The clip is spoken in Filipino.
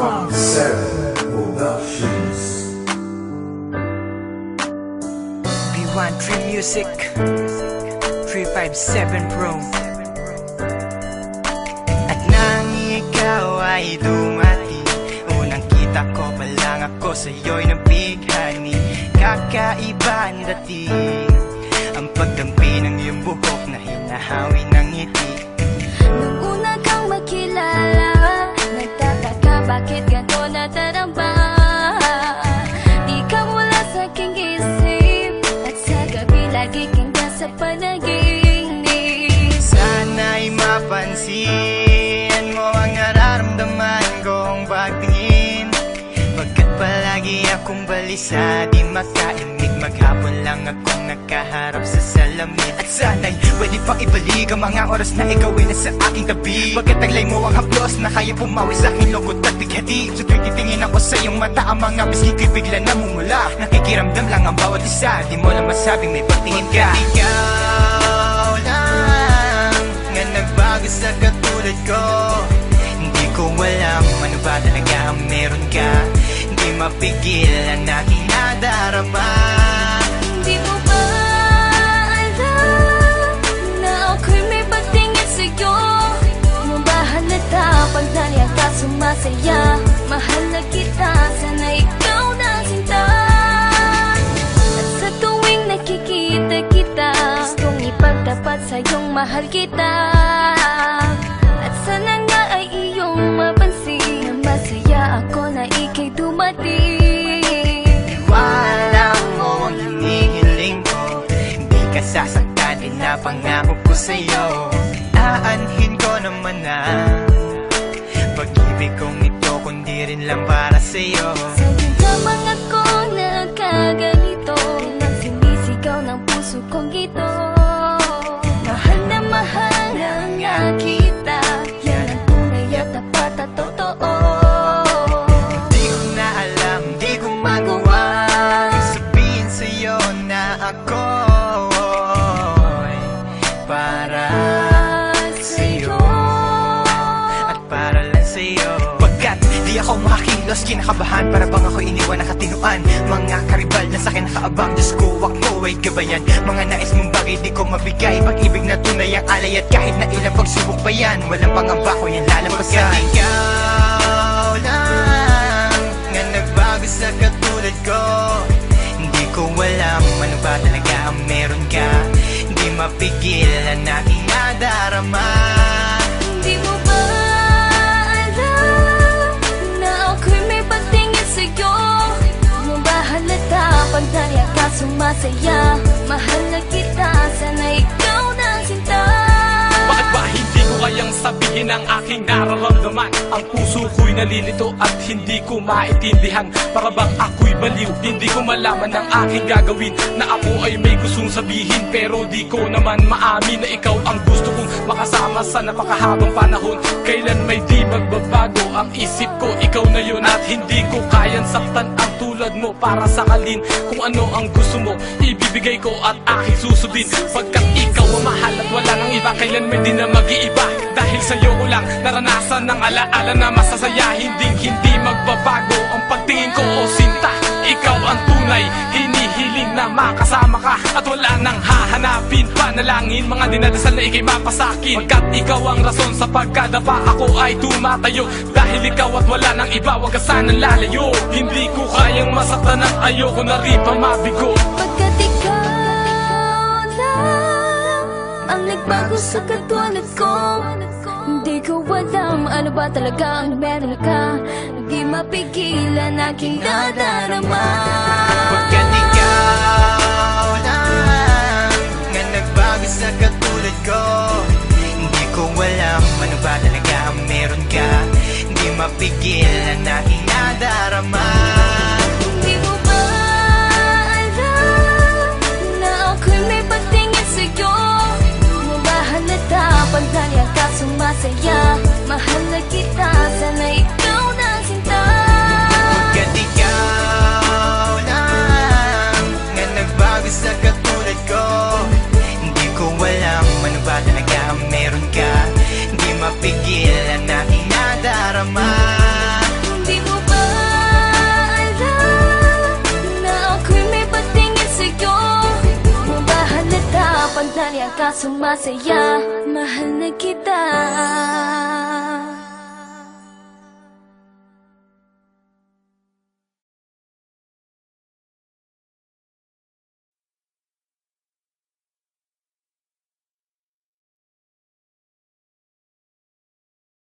Seven Productions. B13 Music 357 Pro. At nang ikaw ay dumating, unang kita ko pa lang ako sa'yo'y nabighani. Kakaiba ang dating, ang pagdampi ng iyong buhok na hinahawi ng ngiti. Nung una kang makilala, nagtataka bakit gano'n nadarama. Di ka wala sa aking isip, at sa gabi lagi kang nasa panaginip. Sana'y mapansin mo ang nararamdaman kong pagtingin, pagkat palagi akong balisa, di makaimik. Maghapon lang akong nakaharap sa salamin. At sana'y pwede pang ibalik ang mga oras na ikaw ay nasa aking tabi, pagkat taglay mo ang haplos na kaya pumawi sa aking lungkot at bighati. So tuwing titingin ako sa iyong mata, ang mga bisgi ko'y bigla namumula. Nakikiramdam lang ang bawat isa, di mo lang masabing may pagtingin ka. Ikaw lang nga nagbago sa katulad ko. Hindi ko alam ano ba talaga ang meron ka. Hindi mapigil ang aking nadarama. Di mo ba alam na ako'y may pagtingin sa'yo? Mo ba halata pag naliyan ka sumasaya? Mahal na kita, sana ikaw na sinta. At sa tuwing nakikita kita, gustong ipagtapat sa'yong mahal kita. At sana nga ay iyong mapansin na masaya ako na ika'y dumating. Wala mo ang hinihiling ko, hindi ka sasaktan, pinapangako ko sa'yo. Aanhin ko naman na pag-ibig kong ito, kundi rin lang para sa'yo. Sa'yo lamang ako nagkaganito, lang sinisigaw ng puso kong ito. Mahal na nga kita, yan ang tunay at tapat at totoo. Di ko na alam, di ko magawa sabihin sa'yo na ako'y para sa'yo at para lang sa'yo. Pagkat di ako makakilos, kinakabahan, para bang ako iniwan na katinuan. Mga karibal na sa'kin nakaabang, Diyos ko ako ay gabayan. Mga nais mong bagay di ko mabigay, pag-ibig na tunay ang alay. At kahit na ilang pagsubok pa yan, walang pangamba ko yan lalampasan. Pagkat ikaw lang nga nagbago sa katulad ko, hindi ko alam ano ba talaga ang meron ka. Hindi mapigil ang aking nadarama. Di mo ba alam na ako'y may pagtingin sa'yo? Mo ba halata pag naliyan ka sumasaya? Mahal na kita, sana ikaw na sinta. Bakit ba hindi ko kayang sabihin ang aking nararamdaman? Ang puso ko'y nalilito at hindi ko maintindihan. Para bang ako'y baliw, hindi ko malaman ang aking gagawin. Na ako ay may gustong sabihin, pero di ko naman maamin na ikaw ang gusto kong makasama sa napakahabang panahon. Kailan may di magbabago ang isip ko, ikaw na yun. At hindi ko kayang saktan ang tulad mo para sakalin. Kung ano ang gusto mo, ibibigay ko at aking susundin. Pagkat ikaw ang mahal at wala nang iba, kailan may di na mag-iiba. Dahil sa'yo ko lang naranasan ng alaala na masasaya. Hindi magbabago ang pagtingin ko, o sinta. Ikaw ang tunay, hinihiling na makasama ka. At wala nang hahanapin, panalangin, mga dinadasal na ikay mapasakin. Pagkat ikaw ang rason sa pagkadapa, ako ay tumatayo. Dahil ikaw at wala nang iba, wag ka sanang lalayo. Hindi ko kayang masaktan at ayoko na rin pa mabigo. Pagkat ikaw lang ang nagbago sa katulad ko, hindi ko alam ano ba talaga ang meron ka. Di mapigilan aking nadarama. Pagkat ikaw lang nga nagbago sa katulad ko, hindi ko alam ano ba talaga ang meron ka. Hindi mapigil ang aking nadarama. Di mo ba alam na ako'y may pagtingin sa'yo? Mo ba halata pag naliyan ka sumasaya? Mahal na kita, sana ikaw na sinta. Pagkat ikaw lang nga nagbago sa katulad ko, hindi ko alam ano ba talaga ang meron ka. Hindi mapigil ang aking nadarama. Di ka sumasaya. Mahal na kita.